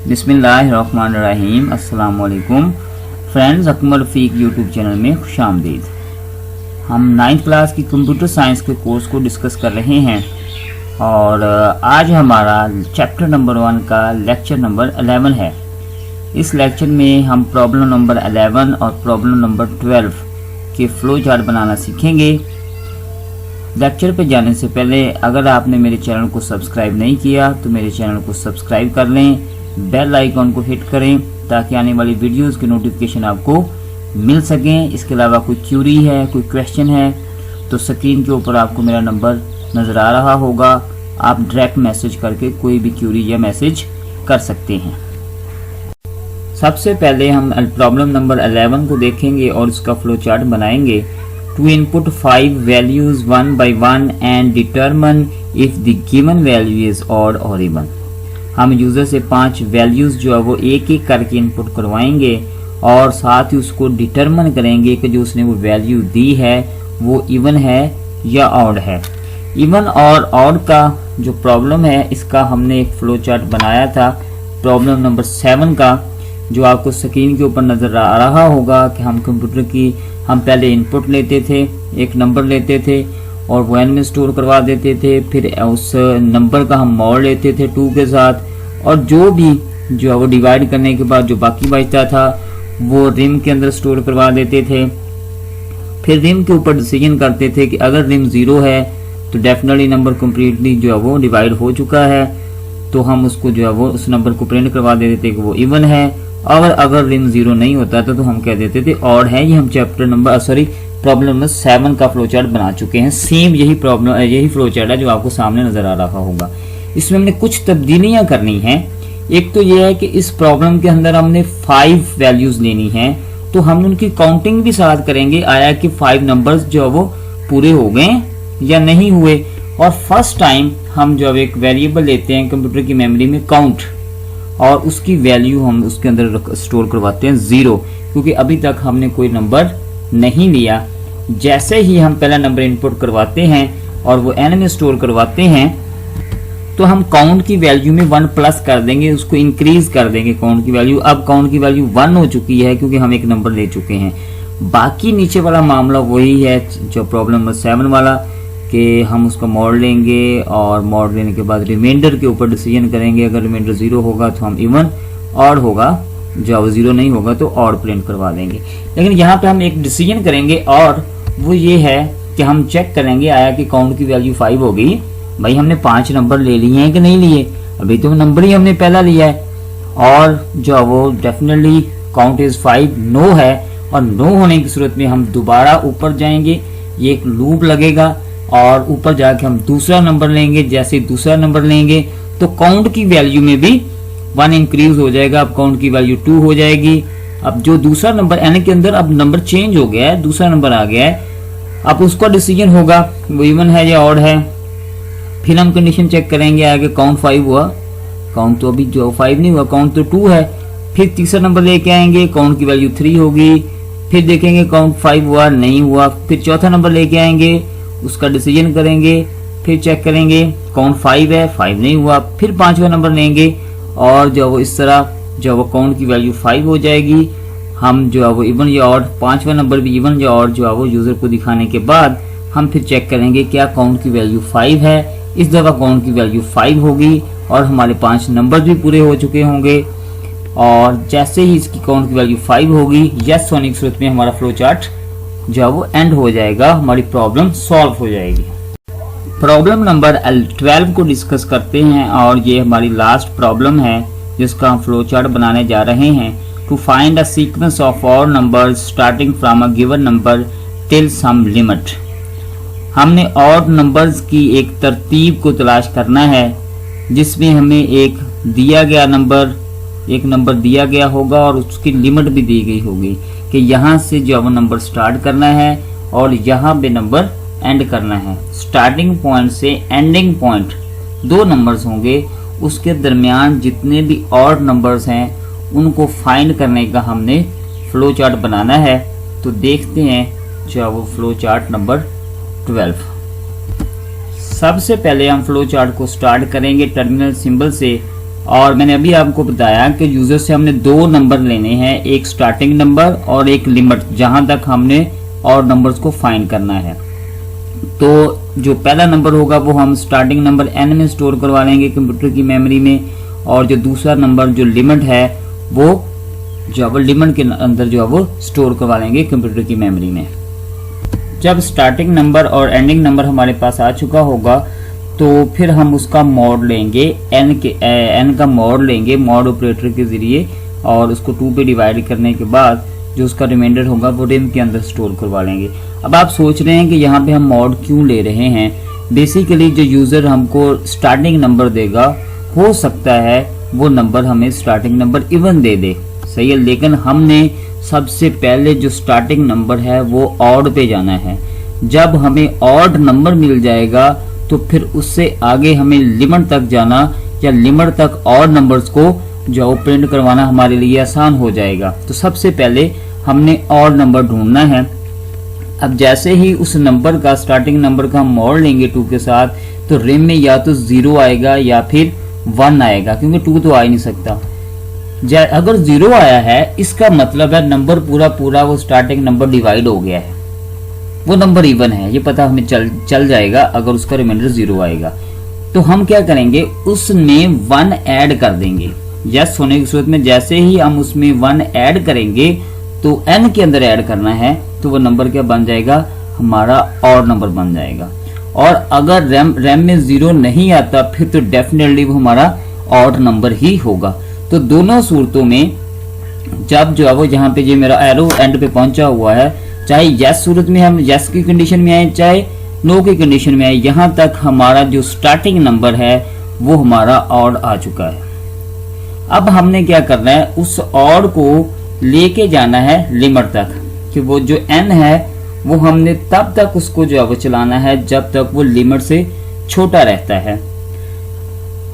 बिस्मिल्लाहिर्रहमानिर्रहीम। अस्सलाम वालेकुम friends, Akmal Rafiq YouTube channel में खुशामदीद। हम 9th क्लास की कंप्यूटर साइंस के कोर्स को डिस्कस कर रहे हैं और आज हमारा चैप्टर नंबर 1 का लेक्चर नंबर 11 है। इस लेक्चर में हम प्रॉब्लम नंबर 11 और प्रॉब्लम नंबर 12 के फ्लो चार्ट बनाना सीखेंगे। लेक्चर पे जाने से पहले अगर आपने मेरे चैनल को सब्सक्राइब नहीं किया तो मेरे चैनल को सब्सक्राइब कर लें, बेल आइकॉन को हिट करें ताकि आने वाली वीडियोस के नोटिफिकेशन आपको मिल सकें। इसके अलावा कोई क्यूरी है, कोई क्वेश्चन है तो स्क्रीन के ऊपर आपको मेरा नंबर नज़र आ रहा होगा, आप डायरेक्ट मैसेज करके कोई भी क्यूरी या मैसेज कर सकते हैं। सबसे पहले हम प्रॉब्लम नंबर 11 को देखेंगे और उसका फ्लो चार्ट बनाएंगे। To input 5 values one by one and determine if the given value is odd or even। हम यूजर से 5 वैल्यूज जो है वो एक एक करके इनपुट करवाएंगे और साथ ही उसको डिटरमिन करेंगे कि जो उसने वो वैल्यू दी है वो इवन है या ऑड है। इवन और ऑड का जो प्रॉब्लम है इसका हमने एक फ्लो चार्ट बनाया था प्रॉब्लम नंबर 7 का, जो आपको स्क्रीन के ऊपर नजर आ रहा होगा कि हम कंप्यूटर की हम पहले इनपुट लेते थे, एक नंबर लेते थे और वो एन में स्टोर करवा देते थे, फिर उस नंबर का हम मॉड लेते थे 2 के साथ और जो भी जो है वो डिवाइड करने के बाद जो बाकी बचता था वो रिम के अंदर स्टोर करवा देते थे। फिर रिम के ऊपर डिसीजन करते थे कि अगर रिम 0 है तो डेफिनेटली नंबर कम्प्लीटली जो है वो डिवाइड हो चुका है, तो हम उसको जो है वो उस नंबर को प्रिंट करवा देते थे कि वो इवन है। और अगर रिम 0 नहीं होता था तो हम कह देते थे ऑड है। ये हम चैप्टर नंबर प्रॉब्लम नंबर 7 का फ्लो चार्ट बना चुके हैं। सेम यही फ्लो चार्ट है जो आपको सामने नजर आ रहा होगा। इसमें हमने कुछ तब्दीलियां करनी है। एक तो ये है कि इस प्रॉब्लम के अंदर हमने 5 वैल्यूज लेनी है, तो हम उनकी काउंटिंग भी साथ करेंगे, आया कि 5 नंबर्स जो है वो पूरे हो गए या नहीं हुए। और फर्स्ट टाइम हम जो एक वेरिएबल लेते हैं कंप्यूटर की मेमोरी में काउंट, और उसकी वैल्यू हम उसके अंदर स्टोर करवाते हैं 0, क्योंकि अभी तक हमने कोई नंबर नहीं लिया। जैसे ही हम पहला नंबर इनपुट करवाते हैं और वो एन में स्टोर करवाते हैं तो हम काउंट की वैल्यू में 1 प्लस कर देंगे, उसको इंक्रीज कर देंगे काउंट की वैल्यू। अब काउंट की वैल्यू 1 हो चुकी है क्योंकि हम एक नंबर ले चुके हैं। बाकी नीचे वाला मामला वही है जो प्रॉब्लम नंबर 7 वाला, कि हम उसका मॉड लेंगे और मॉड लेने के बाद रिमाइंडर के ऊपर डिसीजन करेंगे। अगर रिमाइंडर 0 होगा तो हम इवन, ऑड होगा जब 0 नहीं होगा तो ऑड प्रिंट करवा देंगे। लेकिन यहाँ पे हम एक डिसीजन करेंगे और वो ये है कि हम चेक करेंगे आया कि काउंट की वैल्यू 5 हो गई। भाई हमने 5 नंबर ले लिए हैं कि नहीं लिए, अभी तो नंबर ही हमने पहला लिया है और जो वो डेफिनेटली काउंट इज 5 नो है। और नो होने की सूरत में हम दोबारा ऊपर जाएंगे, ये एक लूप लगेगा और ऊपर जाके हम दूसरा नंबर लेंगे। जैसे दूसरा नंबर लेंगे तो काउंट की वैल्यू में भी 1 इंक्रीज हो जाएगा, अब काउंट की वैल्यू 2 हो जाएगी। अब जो दूसरा नंबर एन के अंदर अब नंबर चेंज हो गया है, दूसरा नंबर आ गया है, अब उसका डिसीजन होगा वो इवन है या ऑड है। फिर हम कंडीशन चेक करेंगे आगे काउंट 5 हुआ, काउंट तो अभी जो 5 नहीं हुआ, काउंट तो 2 है। फिर तीसरा नंबर लेके आएंगे, काउंट की वैल्यू 3 होगी। फिर देखेंगे काउंट 5 हुआ नहीं हुआ, फिर चौथा नंबर लेके आएंगे, उसका डिसीजन करेंगे, फिर चेक करेंगे काउंट 5 है, 5 नहीं हुआ, फिर 5वां नंबर लेंगे और जो वो इस तरह जो वो काउंट की वैल्यू 5 हो जाएगी। हम जो है वो इवन या ऑड, 5वां नंबर भी इवन या ऑड जो है वो यूजर को दिखाने के बाद हम फिर चेक करेंगे क्या काउंट की वैल्यू 5 है। इस दफा काउंट की वैल्यू 5 होगी और हमारे 5 नंबर भी पूरे हो चुके होंगे। और जैसे ही इसकी काउंट की वैल्यू 5 होगी, यस होने की सूरत में हमारा फ्लो चार्ट जो है वो एंड हो जाएगा, हमारी प्रॉब्लम सॉल्व हो जाएगी। प्रॉब्लम नंबर 12 को डिस्कस करते हैं और ये हमारी लास्ट प्रॉब्लम है जिसका हम फ्लो चार्ट बनाने जा रहे हैं। To find a sequence of odd numbers starting from a given number till some limit. हमने ऑड नंबर्स की एक तरतीब को तलाश करना है जिसमें हमें एक नंबर दिया गया होगा और उसकी लिमिट भी दी गई होगी कि यहाँ से जो नंबर स्टार्ट करना है और यहाँ पे नंबर एंड करना है। स्टार्टिंग पॉइंट से एंडिंग पॉइंट 2 नंबर्स होंगे, उसके दरमियान जितने भी ऑड नंबर्स हैं उनको फाइंड करने का हमने फ्लो चार्ट बनाना है। तो देखते हैं जो वो फ्लो चार्ट नंबर 12। सबसे पहले हम फ्लो चार्ट को स्टार्ट करेंगे टर्मिनल सिंबल से और मैंने अभी आपको बताया कि यूजर से हमने 2 नंबर लेने हैं, एक स्टार्टिंग नंबर और एक लिमिट, जहां तक हमने और नंबर्स को फाइंड करना है। तो जो पहला नंबर होगा वो हम स्टार्टिंग नंबर n में स्टोर करवा लेंगे कंप्यूटर की मेमोरी में, और जो दूसरा नंबर जो लिमिट है वो जो है लिमिट के अंदर जो है वो स्टोर करवा लेंगे कंप्यूटर की मेमोरी में। जब स्टार्टिंग नंबर और एंडिंग नंबर हमारे पास आ चुका होगा तो फिर हम उसका मॉड लेंगे, n का मॉड लेंगे मॉड ऑपरेटर के जरिए, और उसको 2 पे डिवाइड करने के बाद जो उसका रिमाइंडर होगा वो रिम के अंदर स्टोर करवा लेंगे। अब आप सोच रहे हैं कि यहाँ पे हम मॉड क्यों ले रहे हैं। बेसिकली जो यूजर हमको स्टार्टिंग नंबर देगा, हो सकता है वो नंबर हमें स्टार्टिंग नंबर इवन दे दे, सही है, लेकिन हमने सबसे पहले जो स्टार्टिंग नंबर है वो ऑड पे जाना है। जब हमें ऑड नंबर मिल जाएगा तो फिर उससे आगे हमें लिमिट तक जाना या लिमिट तक और नंबर्स को जो प्रिंट करवाना हमारे लिए आसान हो जाएगा। तो सबसे पहले हमने और नंबर ढूंढना है। अब जैसे ही उस नंबर का स्टार्टिंग नंबर का हम मोड़ लेंगे 2 के साथ, तो रिम में या तो 0 आएगा या फिर 1 आएगा, क्योंकि 2 तो आ ही नहीं सकता। अगर 0 आया है इसका मतलब है नंबर पूरा वो स्टार्टिंग नंबर डिवाइड हो गया है, वो नंबर इवन है, ये पता हमें चल जाएगा अगर उसका रिमाइंडर 0 आएगा। तो हम क्या करेंगे, उसमें 1 ऐड कर देंगे। यस होने की सूरत में जैसे ही हम उसमें 1 ऐड करेंगे तो n के अंदर ऐड करना है, तो वो नंबर क्या बन जाएगा, हमारा और नंबर बन जाएगा। और अगर रैम में 0 नहीं आता फिर तो डेफिनेटली वो हमारा ऑड नंबर ही होगा। तो दोनों सूरतों में जब जो है वो यहाँ पे ये मेरा एरो एंड पे पहुंचा हुआ है, चाहे यस सूरत में हम यस की कंडीशन में आए चाहे नो की कंडीशन में आए, यहाँ तक हमारा जो स्टार्टिंग नंबर है वो हमारा ऑड आ चुका है। अब हमने क्या करना है, उस ऑड को लेके जाना है लिमिट तक, कि वो जो n है वो हमने तब तक उसको जो है वो चलाना है जब तक वो लिमिट से छोटा रहता है।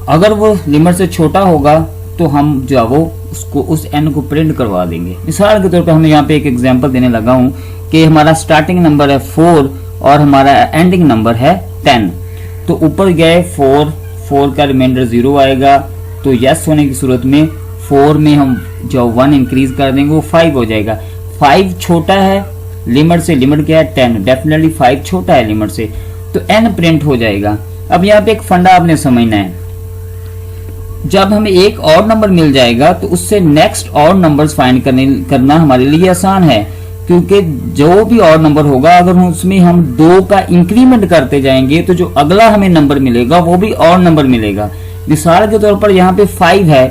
अगर वो लिमिट से छोटा होगा तो हम जो है वो उसको उस n को प्रिंट करवा देंगे। मिसाल के तौर पे हमें यहाँ पे एक एग्जांपल देने लगा हूँ कि हमारा स्टार्टिंग नंबर है 4 और हमारा एंडिंग नंबर है 10। तो ऊपर गए 4 का रिमाइंडर 0 आएगा, तो यस होने की सूरत में 4 में हम जो 1 इंक्रीज कर देंगे वो 5 हो जाएगा। 5 छोटा है लिमिट से, लिमिट क्या है 10, डेफिनेटली 5 छोटा है लिमिट से, तो n प्रिंट हो जाएगा। अब यहाँ पे एक फंडा आपने समझना है, जब हमें एक और नंबर मिल जाएगा तो उससे नेक्स्ट और नंबर्स फाइंड करना हमारे लिए आसान है, क्योंकि जो भी और नंबर होगा अगर उसमें हम 2 का इंक्रीमेंट करते जाएंगे तो जो अगला हमें नंबर मिलेगा वो भी और नंबर मिलेगा। मिसाल के तौर पर यहाँ पे 5 है,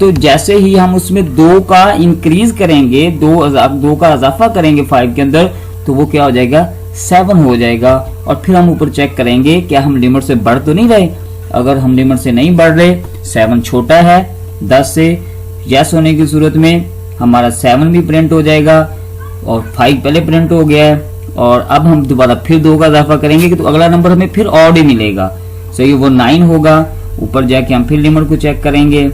तो जैसे ही हम उसमें 2 का इंक्रीज करेंगे, 2 का इजाफा करेंगे 5 के अंदर, तो वो क्या हो जाएगा 7 हो जाएगा। और फिर हम ऊपर चेक करेंगे क्या हम लिमिट से बढ़ तो नहीं रहे। अगर हम लिमिट से नहीं बढ़ रहे, 7 छोटा है 10 से, यस होने की सूरत में हमारा 7 भी प्रिंट हो जाएगा और 5 पहले प्रिंट हो गया है। और अब हम दोबारा फिर 2 का इजाफा करेंगे तो अगला नंबर हमें फिर ऑड ही मिलेगा, सही, वो 9 होगा। ऊपर जाके हम फिर लिमिट को चेक करेंगे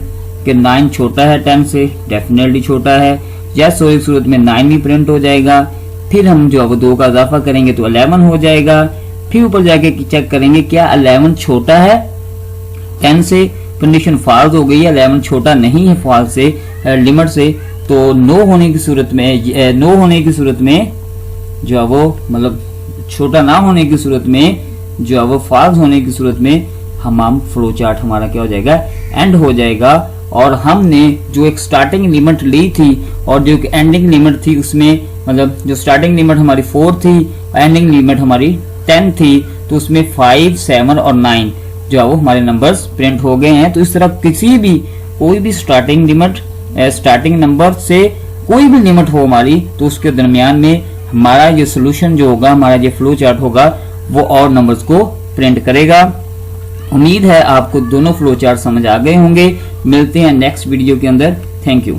कि 9 छोटा है 10 से, डेफिनेटली छोटा है, यस होने की सूरत में 9 भी प्रिंट हो जाएगा। फिर हम जो है वो 2 का इजाफा करेंगे तो 11 हो जाएगा। फिर ऊपर जाके चेक करेंगे क्या 11 छोटा है 10 से, कंडीशन फॉल्स हो गई है, 11 छोटा नहीं है फॉल्स से लिमिट से, तो नो होने की सूरत में जो है वो मतलब छोटा ना होने की सूरत में जो है वो फॉल्स होने की सूरत में हम फ्लो चार्ट हमारा क्या हो जाएगा, एंड हो जाएगा। और हमने जो एक स्टार्टिंग लिमिट ली थी और जो एक एंडिंग लिमिट थी, उसमें मतलब जो स्टार्टिंग लिमिट हमारी 4 थी, एंडिंग लिमिट हमारी 10 थी, तो उसमें 5, 7 और 9 जो है वो हमारे नंबर्स प्रिंट हो गए हैं। तो इस तरह कोई भी स्टार्टिंग नंबर से कोई भी लिमिट हो हमारी, तो उसके दरमियान में हमारा ये सोल्यूशन जो होगा, हमारा ये फ्लो चार्ट होगा, वो और नंबर्स को प्रिंट करेगा। उम्मीद है आपको दोनों फ्लो चार्ट समझ आ गए होंगे। मिलते हैं नेक्स्ट वीडियो के अंदर। Thank you.